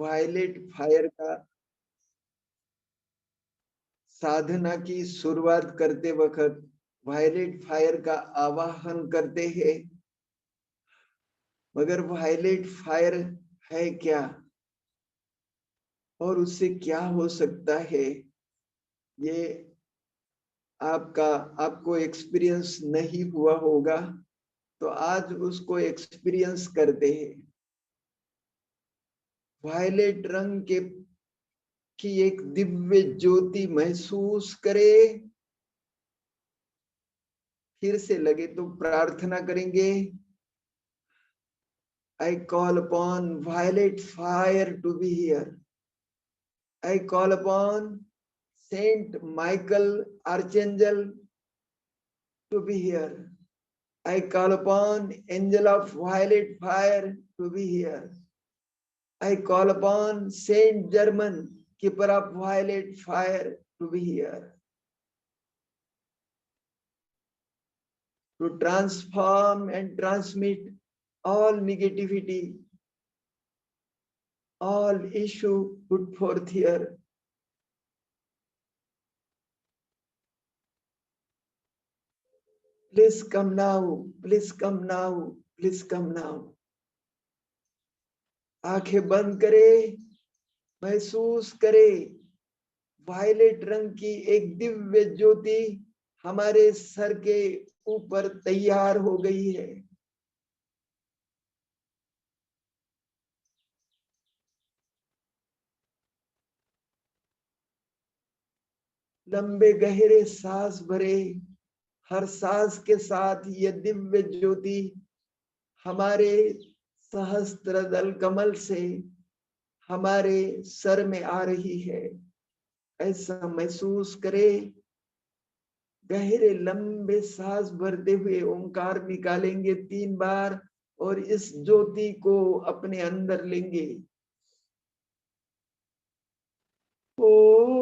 Violet fire का साधना की शुरुआत करते वक्त वायलेट फायर का आवाहन करते हैं, मगर वायलेट फायर है क्या और उससे क्या हो सकता है, ये आपको एक्सपीरियंस नहीं हुआ होगा, तो आज उसको एक्सपीरियंस करते हैं। वायलेट रंग के की एक दिव्य ज्योति महसूस करे। फिर से लगे तो प्रार्थना करेंगे। I call upon violet fire to be here. I call upon Saint Michael Archangel to be here. I call upon Angel of Violet Fire to be here. I call upon Saint German, Keeper of Violet Fire to be here. To transform and transmit all negativity, all issue put forth here. Please come now, please come now, please come now. आंखें बंद करे, महसूस करे violet रंग की एक दिव्य ज्योति हमारे sir के ऊपर तैयार हो गई है। लंबे गहरे सांस भरे, हर सांस के साथ यह दिव्य ज्योति हमारे सहस्त्रदल कमल से हमारे सर में आ रही है। ऐसा महसूस करे। गहरे लंबे सांस भरते हुए ओंकार निकालेंगे 3 बार और इस ज्योति को अपने अंदर लेंगे। ओ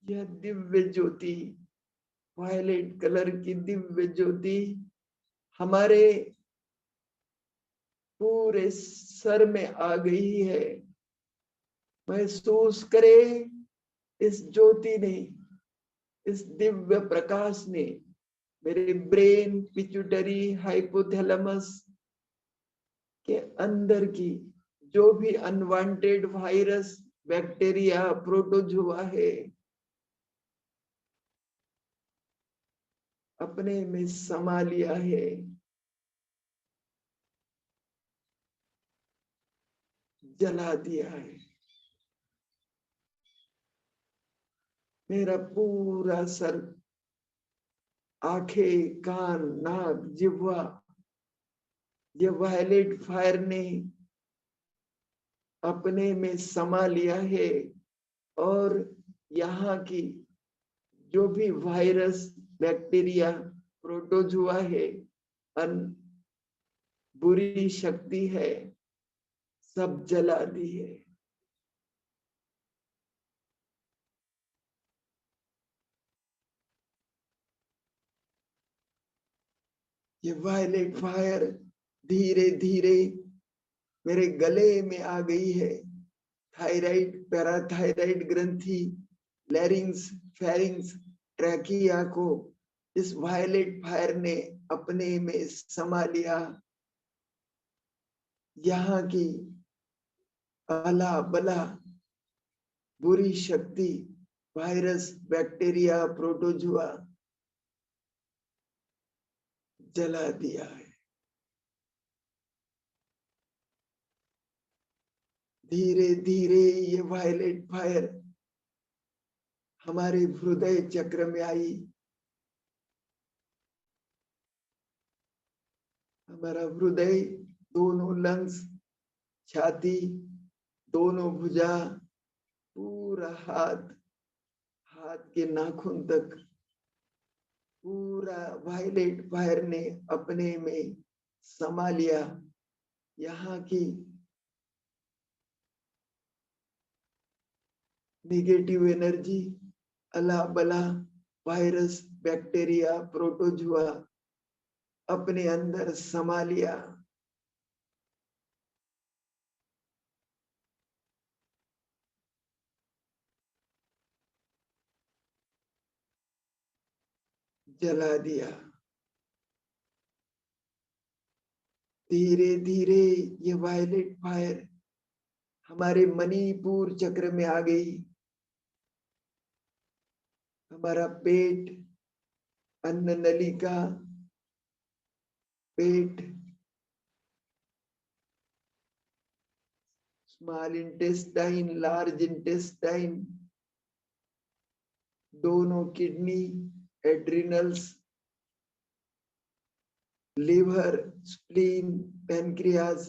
यह दिव्य ज्योति, वायलेट कलर की दिव्य ज्योति हमारे पूरे सर में आ गई है। महसूस करे इस ज्योति ने, इस दिव्य प्रकाश ने मेरे ब्रेन, पिट्यूटरी, हाइपोथैलेमस के अंदर की जो भी अनवांटेड वायरस, बैक्टीरिया, प्रोटोजुआ है, अपने में समा लिया है। जला दिया है। मेरा पूरा सर, आंखें, कान, नाक, जिह्वा, ये वायलेट फायर ने अपने में समा लिया है और यहाँ की जो भी वायरस, बैक्टीरिया, प्रोटोजुआ है, बुरी शक्ति है, सब जला दी है। ये वायलेट फायर धीरे धीरे मेरे गले में आ गई है। थायराइड, पैराथायराइड ग्रंथि, लैरिंग्स, फेरिंग्स, ट्रैकिया को इस वायलेट फायर ने अपने में समा लिया। यहाँ की अला बला बुरी शक्ति, वायरस, बैक्टीरिया, प्रोटोजुआ जला दिया है। धीरे धीरे ये वायलेट फायर हमारे हृदय चक्र में आई। हमारा हृदय, दोनों लंग्स, छाती, दोनों भुजा, पूरा हाथ, हाथ के नाखून तक पूरा वायलेट फायर ने अपने में समा लिया। यहाँ की नेगेटिव एनर्जी, अला बला, वायरस, बैक्टीरिया, प्रोटोजुआ अपने अंदर समा लिया। जला दिया। धीरे धीरे ये वायलेट फायर हमारे मणिपुर चक्र में आ गई। हमारा पेट, अन्न नलिका, पेट, स्मॉल इंटेस्टाइन, लार्ज इंटेस्टाइन, दोनों किडनी, एड्रिनल्स, लिवर, स्प्लीन, पैनक्रियाज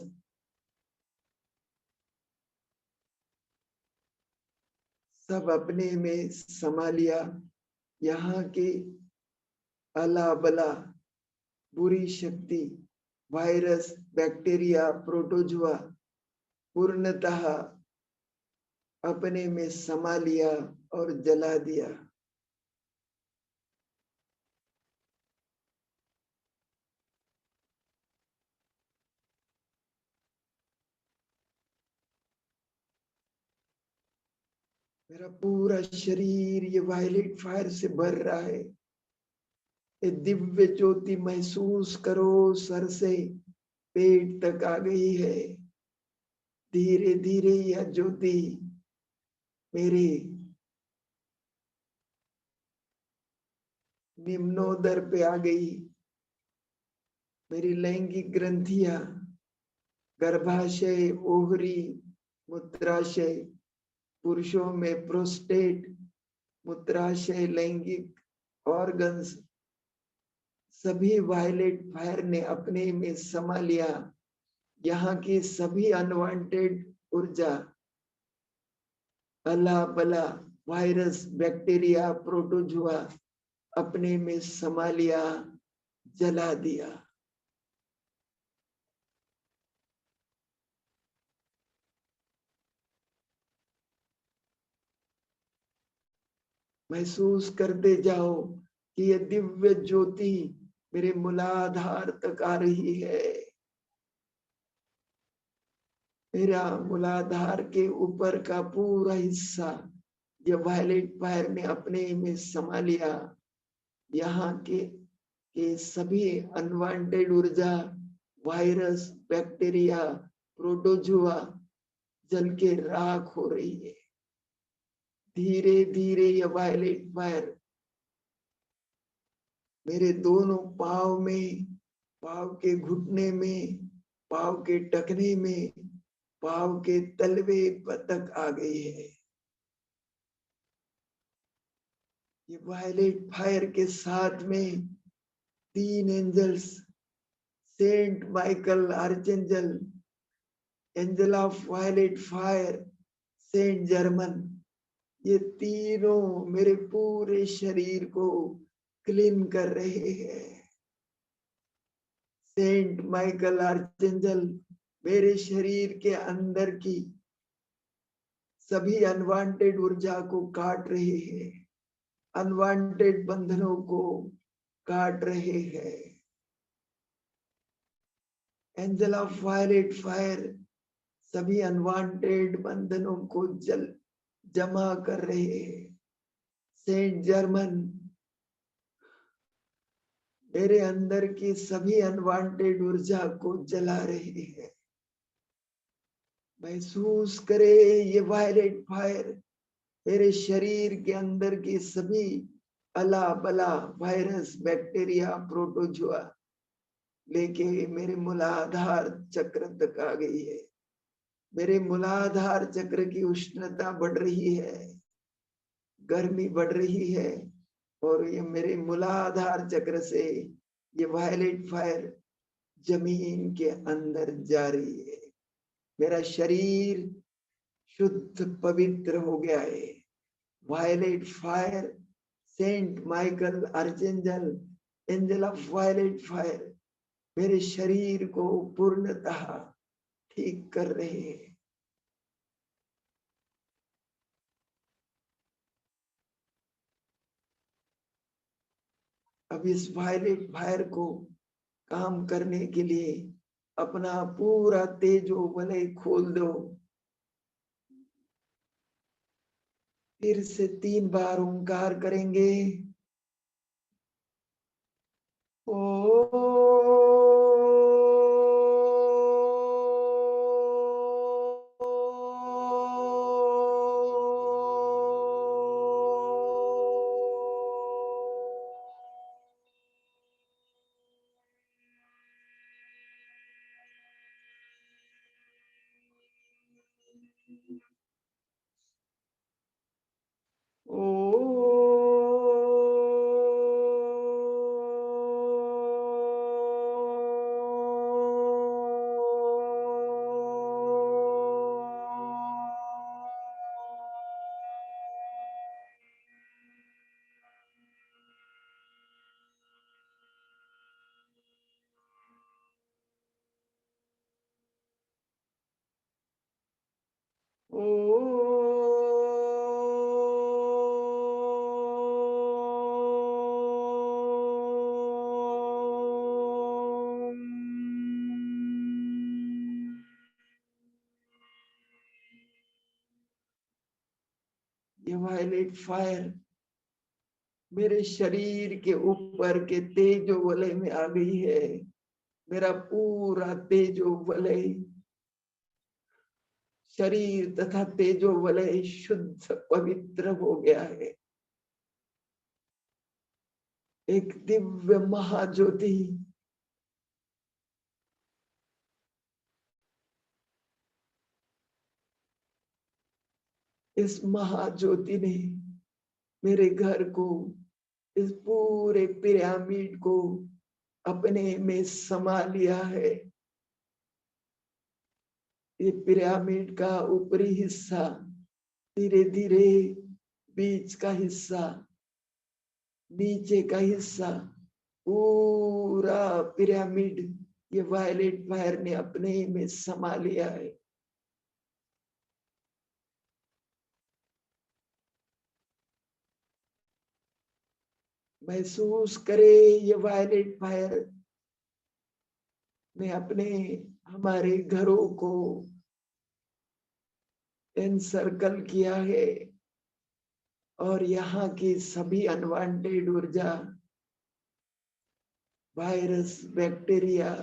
सब अपने में समा लिया। यहाँ के अला बला बुरी शक्ति, वायरस, बैक्टीरिया, प्रोटोजुआ पूर्णतः अपने में समा लिया और जला दिया। मेरा पूरा शरीर ये वायलेट फायर से भर रहा है। ये दिव्य ज्योति महसूस करो, सर से पेट तक आ गई है। धीरे धीरे यह ज्योति मेरे निम्नोदर पे आ गई। मेरी लैंगिक ग्रंथियां, गर्भाशय, ओवरी, मूत्राशय, पुरुषों में प्रोस्टेट, मूत्राशय, लैंगिक ऑर्गन्स सभी वायलेट फायर ने अपने में समा लिया। यहाँ की सभी अनवांटेड ऊर्जा, अला बला, वायरस, बैक्टीरिया, प्रोटोजुआ अपने में समा लिया, जला दिया। महसूस करते जाओ कि ये दिव्य ज्योति मेरे मूलाधार तक आ रही है। मेरा मूलाधार के ऊपर का पूरा हिस्सा ये वायलेट फायर ने अपने में समा लिया। यहाँ के सभी अनवांटेड ऊर्जा, वायरस, बैक्टीरिया, प्रोटोजुआ जल के राख हो रही है। धीरे धीरे ये वायलेट फायर मेरे दोनों पांव में, पांव के घुटने में, पांव के टखने में, पांव के तलवे तक आ गई है। ये वायलेट फायर के साथ में 3 angels, saint Michael archangel, angel of violet fire, saint Germain, ये तीनों मेरे पूरे शरीर को क्लीन कर रहे हैं। सेंट माइकल आर्चेंजल मेरे शरीर के अंदर की सभी अनवांटेड ऊर्जा को काट रहे हैं, अनवांटेड बंधनों को काट रहे हैं। एंजल ऑफ वायलेट फायर, सभी अनवांटेड बंधनों को जमा कर रहे हैं। सेंट जर्मन मेरे अंदर की सभी अनवांटेड ऊर्जा को जला रहे हैं। महसूस करे ये वायलेट फायर मेरे शरीर के अंदर की सभी अला बला वायरस बैक्टीरिया प्रोटोजुआ लेके मेरे मूलाधार चक्र तक आ गई है। मेरे मूलाधार चक्र की उष्णता बढ़ रही है, गर्मी बढ़ रही है, और ये मेरे मूलाधार चक्र से ये वायलेट फायर जमीन के अंदर जा रही है। मेरा शरीर शुद्ध पवित्र हो गया है। Violet fire, saint Michael archangel, angel of violet fire मेरे शरीर को पूर्णतः ठीक कर रहे हैं। अब इस वायलेट फायर को काम करने के लिए अपना पूरा तेजो वलय खोल दो। फिर से 3 बार ओंकार करेंगे। ओ ये वायलेट फायर मेरे शरीर के ऊपर के तेजो वलय में आ गई है। मेरा पूरा तेजो वलय, शरीर तथा तेजो वलय शुद्ध पवित्र हो गया है। एक दिव्य महाज्योति इस महाज्योति ने मेरे घर को, इस पूरे पिरामिड को अपने में समा लिया है। ये पिरामिड का ऊपरी हिस्सा धीरे धीरे, बीच का हिस्सा, नीचे का हिस्सा, पूरा पिरामिड ये वायलेट फायर ने अपने में समा लिया है। महसूस करे ये वायलेट फायर ने अपने हमारे घरों को एनसर्कल किया है, और यहाँ की सभी अनवांटेड ऊर्जा, वायरस, बैक्टीरिया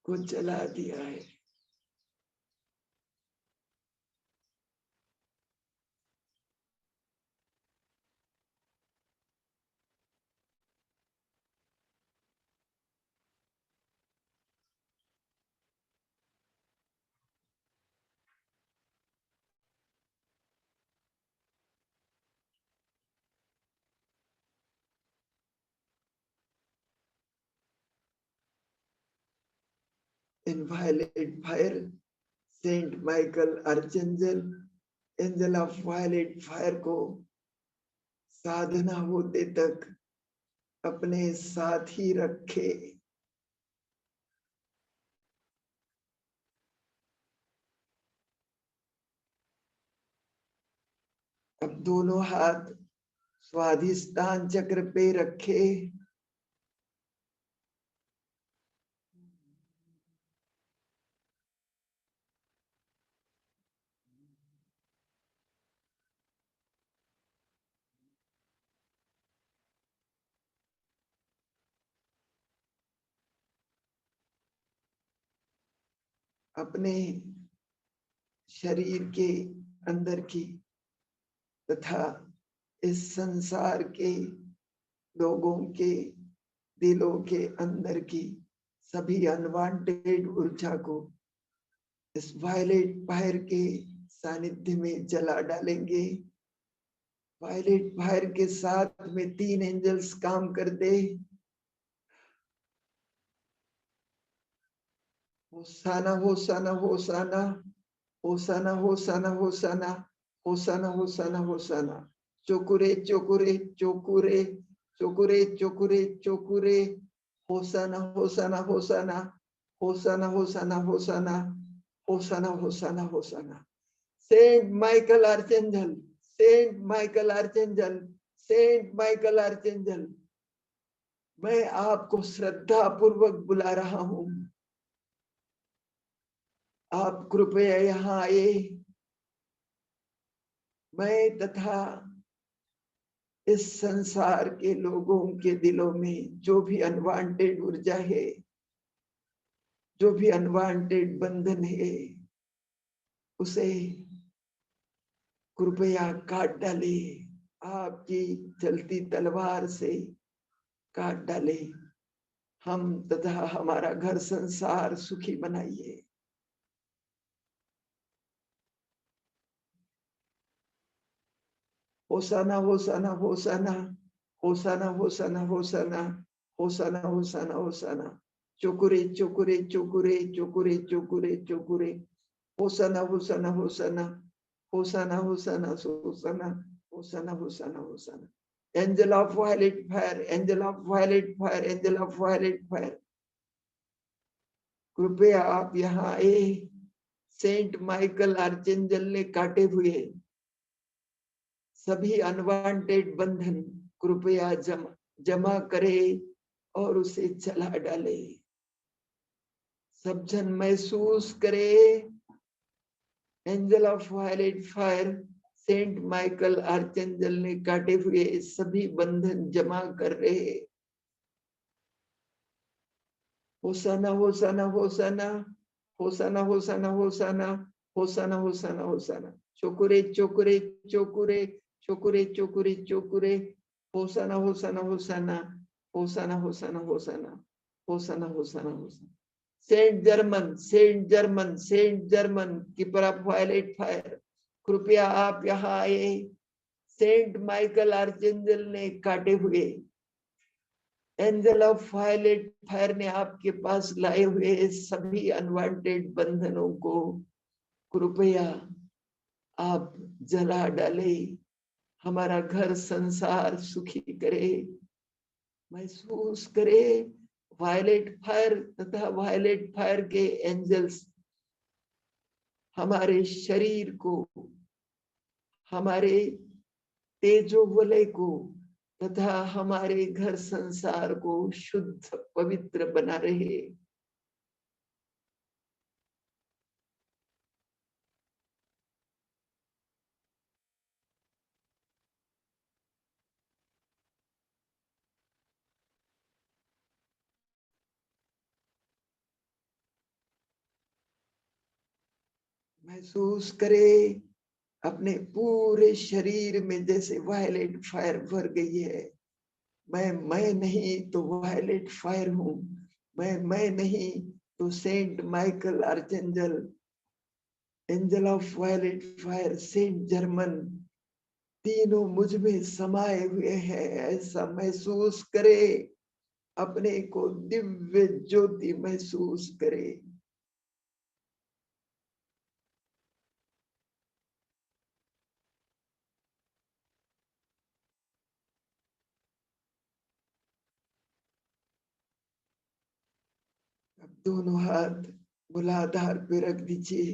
को जला दिया है। इन violet fire, saint Michael archangel, angel of violet fire को साधना होते तक अपने साथ ही रखे। अब दोनों हाथ स्वाधिष्ठान चक्र पे रखे। अपने शरीर के अंदर की तथा इस संसार के लोगों के दिलों के अंदर की सभी अनवांटेड ऊर्जा को इस वायलेट फायर के सानिध्य में जला डालेंगे। वायलेट फायर के साथ में 3 एंजल्स काम कर दे। होसाना होसाना होसाना होसाना होसाना होसाना होसाना होसाना होसाना चोकुरे चोकुरे चोकुरे चोकुरे चोकुरे चोकुरे होसाना होसाना होसाना होसाना होसाना होसाना होसाना होसाना होसाना। Saint Michael archangel, saint Michael archangel, saint Michael archangel, मैं आपको श्रद्धा पूर्वक बुला रहा हूं। आप कृपया यहाँ आए। मैं तथा इस संसार के लोगों के दिलों में जो भी अनवांटेड ऊर्जा है, जो भी अनवांटेड बंधन है, उसे कृपया काट डाले। आपकी चलती तलवार से काट डाले। हम तथा हमारा घर संसार सुखी बनाइए। होसाना होसाना होसाना होसाना होसाना होसाना होसाना होसाना होसाना चोकुरे चोकुरे चोकुरे चोकुरे चोकुरे चोकुरे होसाना होसाना होसाना होसाना होसाना होसाना होसाना होसाना होसाना। Angel of violet fire, angel of violet fire, angel of violet fire, कृपया आप यहाँ आए। सेंट माइकल आर्चेंजल ने काटे हुए सभी अनवांटेड बंधन कृपया जमा करे और उसे जला डाले। सब जन महसूस करे। Angel of violet fire saint Michael archangel ने काटे हुए सभी बंधन जमा कर रहे। होसाना होसाना होसाना होसाना होसाना होसाना होसाना होसाना होसाना चोकुरे चोकुरे चोकुरे चोकुरे चोकुरे चोकुरे होसाना होसाना होसाना होसाना होसाना होसाना होसाना होसाना होसाना। Saint Germain, saint Germain, saint Germain keeper of violet fire, कृपया आप यहाँ आए। सेंट माइकल आर्चेंजल ने काटे हुए एंजल ऑफ वायलेट फायर ने आपके पास लाए हुए सभी अनवांटेड बंधनों को कृपया आप जला डाले। हमारा घर संसार सुखी करे। महसूस करे वायलेट फायर तथा वायलेट फायर के एंजल्स हमारे शरीर को, हमारे तेजो वलय को तथा हमारे घर संसार को शुद्ध पवित्र बना रहे। महसूस करे अपने पूरे शरीर में जैसे वायलेट फायर भर गई है। मैं नहीं तो वायलेट फायर हूं। मैं नहीं तो saint Michael archangel, angel of violet fire, saint Germain, तीनों मुझ में समाये हुए हैं। ऐसा महसूस करे। अपने को दिव्य ज्योति महसूस करे। अब दोनों हाथ मूलाधार पे रख दीजिए।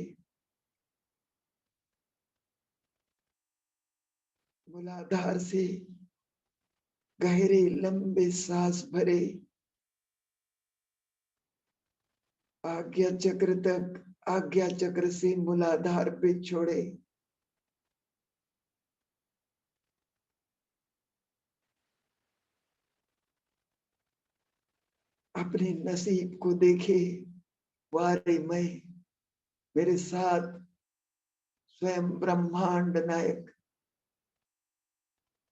मूलाधार से गहरे लंबे सांस भरे। आज्ञा चक्र तक, आज्ञा चक्र से मूलाधार पे छोड़े। अपने नसीब को देखे। वारे मैं मेरे साथ स्वयं ब्रह्मांड नायक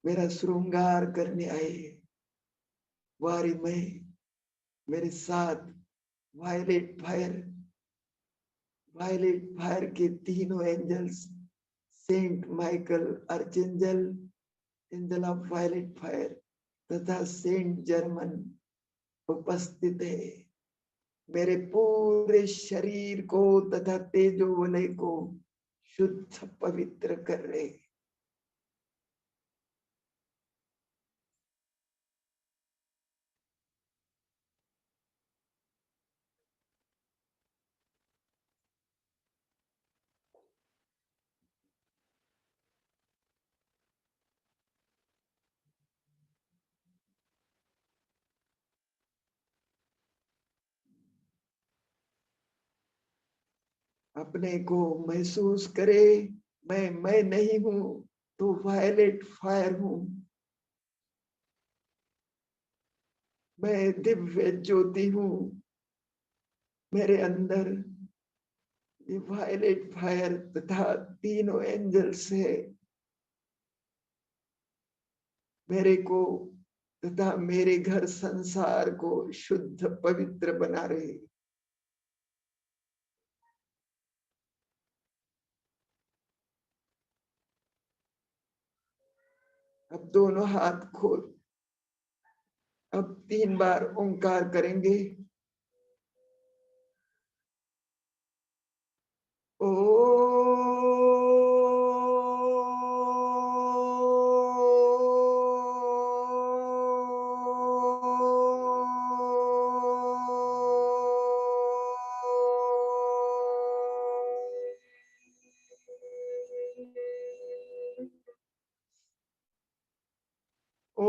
मेरा श्रृंगार करने आए। वारी में मेरे साथ वायलेट फायर के तीनों angels, saint Michael archangel, angel of violet fire तथा सेंट जर्मन उपस्थित है। मेरे पूरे शरीर को तथा तेजोवलय को शुद्ध पवित्र कर रहे। अपने को महसूस करे, मैं नहीं हूं तो वायलेट फायर हूं। मैं दिव्य ज्योति हूं। मेरे अंदर ये वायलेट फायर तथा तीनों एंजल्स है। मेरे को तथा मेरे घर संसार को शुद्ध पवित्र बना रहे। अब दोनों हाथ खोल, अब 3 बार ओंकार करेंगे। ओ ओ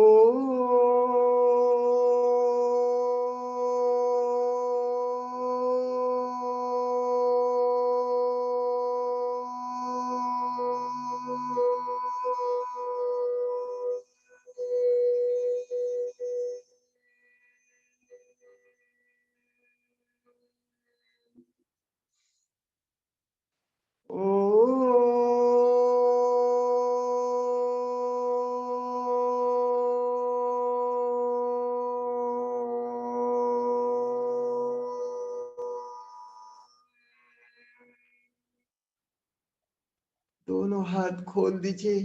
दोनों हाथ खोल दीजिए,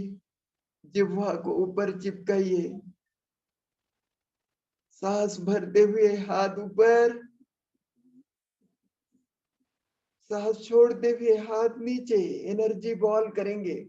जिह्वा को ऊपर चिपकाइए। सांस भरते हुए हाथ ऊपर, सांस छोड़ते हुए हाथ नीचे। एनर्जी बॉल करेंगे।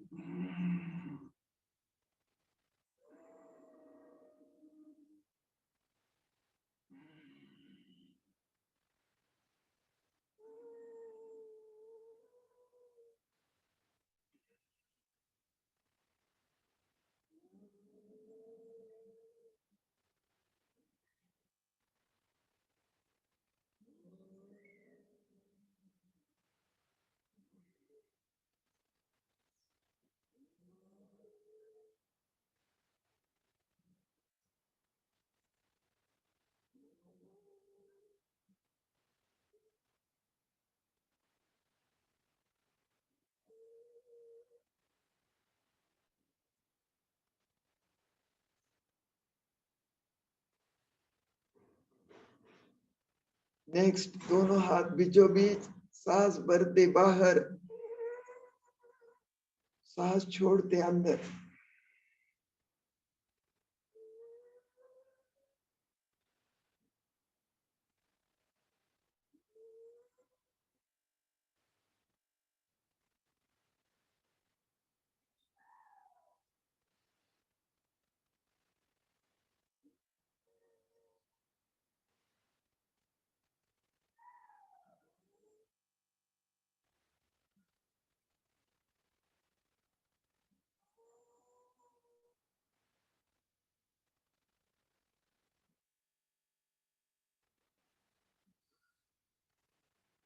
नेक्स्ट, दोनों हाथ बीचों बीच, सांस भरते बाहर, सांस छोड़ते अंदर।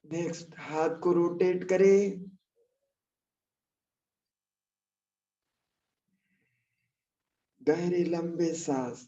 नेक्स्ट, हाथ को रोटेट करें। गहरे लंबे सांस।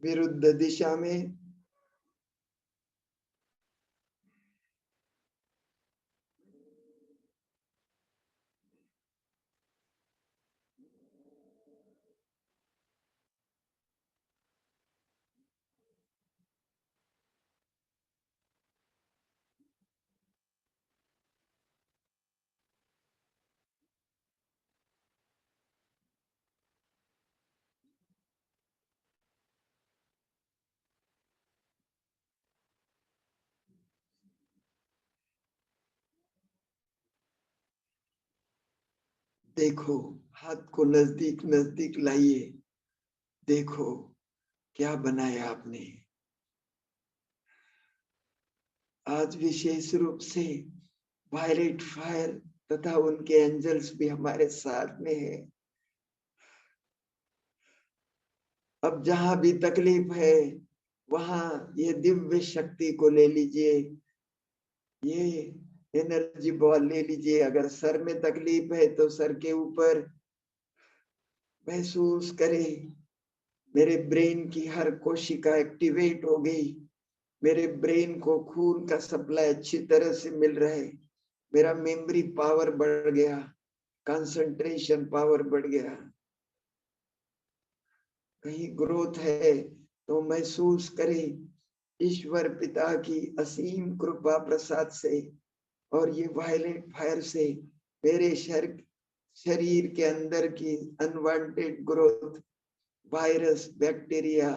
विरुद्ध दिशा में। देखो, हाथ को नजदीक नजदीक लाइए। देखो क्या बनाया आपने। आज विशेष रूप से वायलेट फायर तथा उनके एंजल्स भी हमारे साथ में है। अब जहां भी तकलीफ है वहां ये दिव्य शक्ति को ले लीजिए, ये एनर्जी बॉल ले लीजिए। अगर सर में तकलीफ है तो सर के ऊपर महसूस करें, मेरे ब्रेन की हर कोशिका एक्टिवेट हो गई, मेरे ब्रेन को खून का सप्लाई अच्छी तरह से मिल रहा है, मेरा मेमोरी पावर बढ़ गया, कंसंट्रेशन पावर बढ़ गया। कहीं ग्रोथ है तो महसूस करें ईश्वर पिता की असीम कृपा प्रसाद से और ये वायलेट फायर से मेरे शरीर के अंदर की अनवांटेड ग्रोथ, वायरस, बैक्टीरिया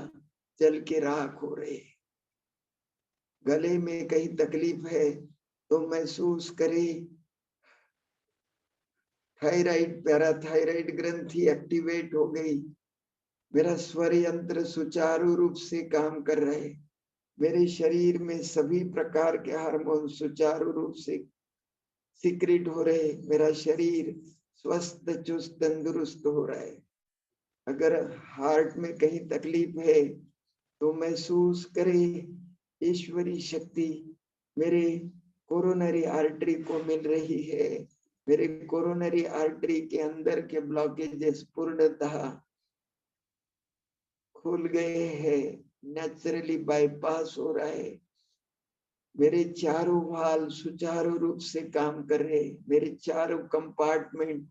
जल के राख हो रहे। गले में कहीं तकलीफ है तो महसूस करें थायराइड, पैराथायराइड ग्रंथि एक्टिवेट हो गई, मेरा स्वर यंत्र सुचारू रूप से काम कर रहे, मेरे शरीर में सभी प्रकार के हार्मोन सुचारू रूप से सीक्रेट हो रहे, मेरा शरीर स्वस्थ चुस्त तंदुरुस्त हो रहा है। अगर हार्ट में कहीं तकलीफ है तो महसूस करें ईश्वरी शक्ति मेरे कोरोनरी आर्टरी को मिल रही है, मेरे कोरोनरी आर्टरी के अंदर के ब्लॉकेजेस पूर्णतः खुल गए हैं, नेचुरली बाईपास हो रहा है, मेरे चारों वाल सुचारू रूप से काम कर रहे, मेरे चारों कंपार्टमेंट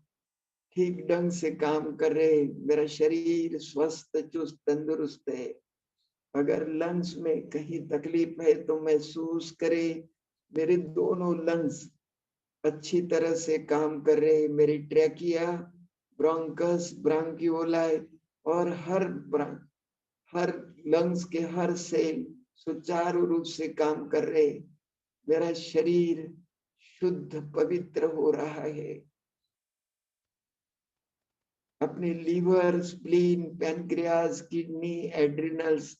ठीक ढंग से काम कर रहे, मेरा शरीर स्वस्थ चुस्त तंदुरुस्त है। अगर लंग्स में कहीं तकलीफ है तो महसूस करें मेरे दोनों लंग्स अच्छी तरह से काम कर रहे, मेरी ट्रैकिया, ब्रोंकस, ब्रांकियोलाई और हर लंग्स के हर सेल सुचारू रूप से काम कर रहे, मेरा शरीर शुद्ध पवित्र हो रहा है। अपने लीवर, स्प्लीन, पैनक्रियाज, किडनी, एड्रिनल्स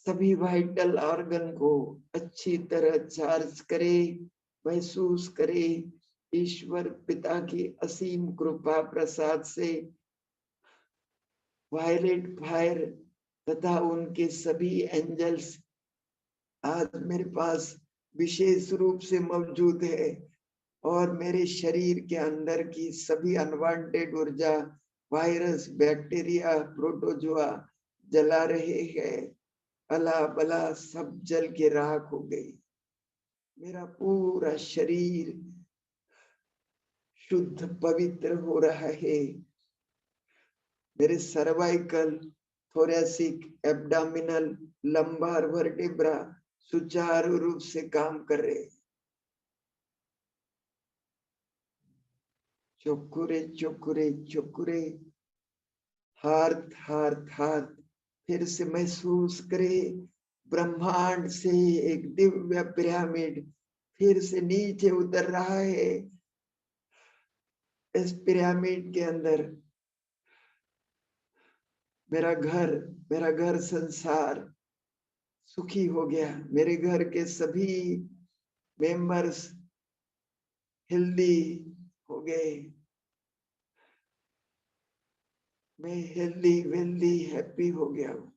सभी वाइटल ऑर्गन को अच्छी तरह चार्ज करे, महसूस करे ईश्वर पिता की असीम कृपा प्रसाद से वायलेट फायर तथा उनके सभी एंजल्स आज मेरे पास विशेष रूप से मौजूद है और मेरे शरीर के अंदर की सभी अनवांटेड ऊर्जा, वायरस, बैक्टीरिया, प्रोटोजोआ जला रहे हैं, अला बला सब जल के राख हो गई। मेरा पूरा शरीर शुद्ध पवित्र हो रहा है, मेरे cervical, thoracic, abdominal, lumbar vertebra सुचारू रूप से काम कर रहे। चुकुरे चुकुरे चुकुरे, हार्ट हार्ट हार्ट, फिर से महसूस करे ब्रह्मांड से एक दिव्य पिरामिड फिर से नीचे उतर रहा है। इस पिरामिड के अंदर मेरा घर संसार सुखी हो गया, मेरे घर के सभी मेंबर्स हेल्दी हो गए, मैं हेल्दी वेल्दी हैप्पी हो गया हूँ।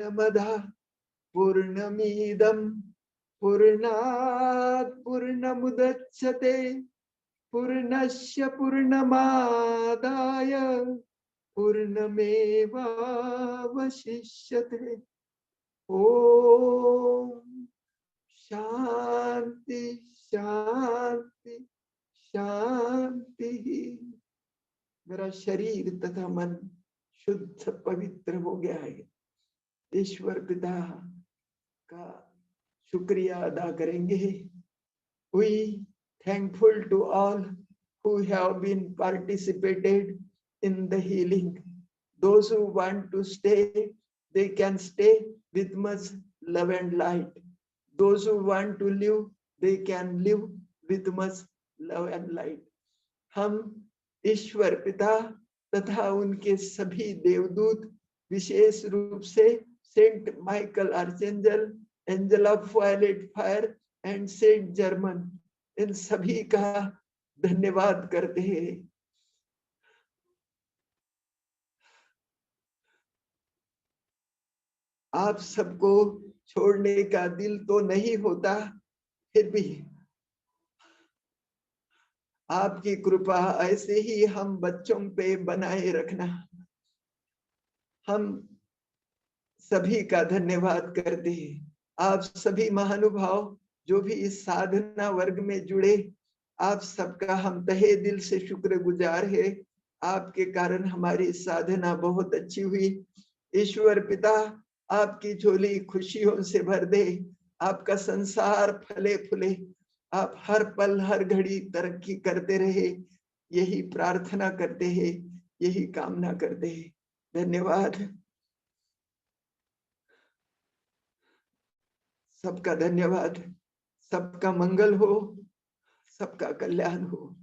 पूर्णमदः पूर्णमिदं पूर्णात् पूर्णमुदच्यते पूर्णस्य पूर्णमादाय पूर्णमेवावशिष्यते। ओम शांति शांति शांति। मेरा शरीर तथा मन शुद्ध पवित्र हो गया है। ईश्वर पिता का शुक्रिया अदा करेंगे। We thankful to all who have been participated in the healing. Those who want to stay, they can stay with much love and light. Those who want to live, they can live with much love and light. हम ईश्वर पिता तथा उनके सभी देवदूत, विशेष रूप से saint Michael archangel, angel of violet fire and saint Germain, इन सभी का धन्यवाद करते हैं। आप सबको छोड़ने का दिल तो नहीं होता, फिर भी आपकी कृपा ऐसे ही हम बच्चों पे बनाए रखना। हम सभी का धन्यवाद करते हैं। आप सभी महानुभाव जो भी इस साधना वर्ग में जुड़े, आप सबका हम तहे दिल से शुक्रगुजार है। आपके कारण हमारी साधना बहुत अच्छी हुई। ईश्वर पिता आपकी झोली खुशियों से भर दे, आपका संसार फले फूले, आप हर पल हर घड़ी तरक्की करते रहे, यही प्रार्थना करते हैं, यही कामना करते हैं। धन्यवाद। सबका धन्यवाद। सबका मंगल हो, सबका कल्याण हो।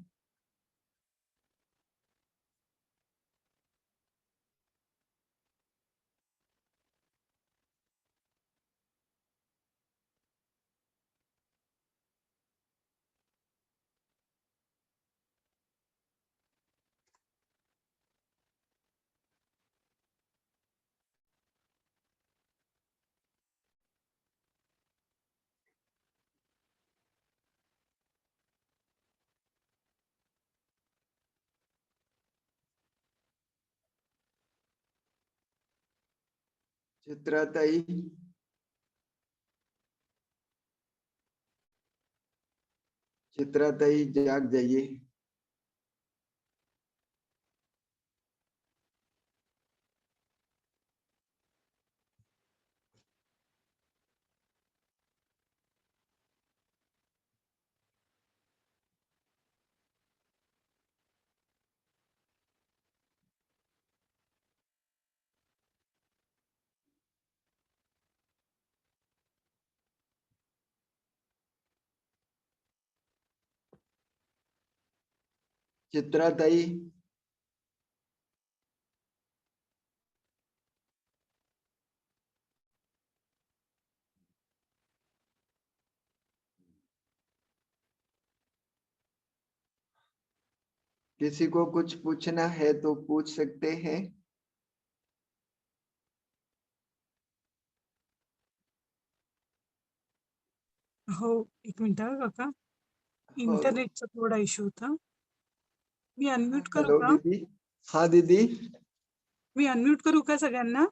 चित्राताई, चित्राताई जाग जाइए। चित्राताई, किसी को कुछ पूछना है तो पूछ सकते हैं। हो, एक मिनिट हा काका, हो। इंटरनेटचा थोडा इश्यू होता. मी अनम्यूट करू हेलो का? दीदी। हाँ दीदी। मी अनम्यूट करू का सगळ्यांना?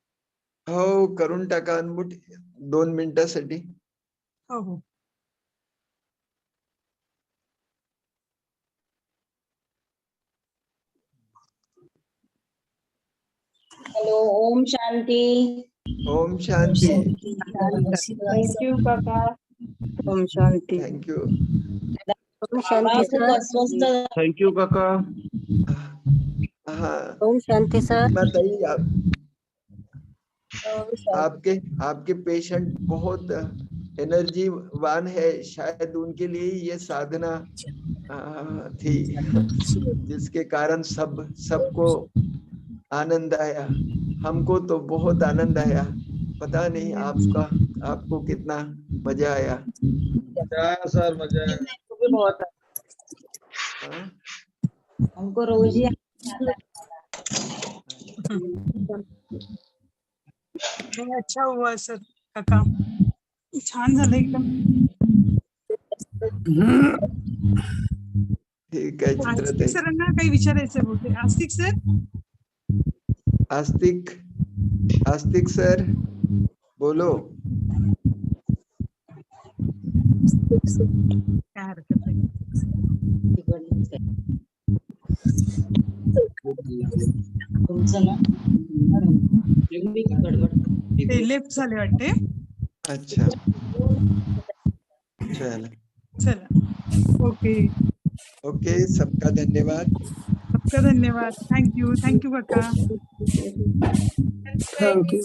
हो, करून टाका अनम्यूट 2 मिनिटासाठी। हो हो. हेलो, ओम शांति। ओम शांति। थैंक यू काका. ओम शांति. Thank you. ओम बाबा शांति खूप सर. अस्वस्थ. थैंक यू काका. हाँ ओम शांति सर. बताइए आप। आपके आपके पेशेंट बहुत एनर्जी वान है, शायद उनके लिए ये साधना थी, जिसके कारण सबको आनंद आया। हमको तो बहुत आनंद आया। पता नहीं आपको कितना मजा आया। मजा आया सर, मजा आया. हमको भी बहुत, हाँ? हमको रोज ही आता है। बहुत अच्छा हुआ सर काका, छान झालं एकदम. ठीक आहे आस्तिक चित्रताई. सरांना काही विचारायचं होते. आस्तिक सर, आस्तिक सर बोलो. काय हरकत नाही. तुमचं ना ते लेफ्ट झाले वाटते. अच्छा चलो. चला ओके. ओके सबका धन्यवाद. सबका धन्यवाद. थँक्यू काका. थँक्यू.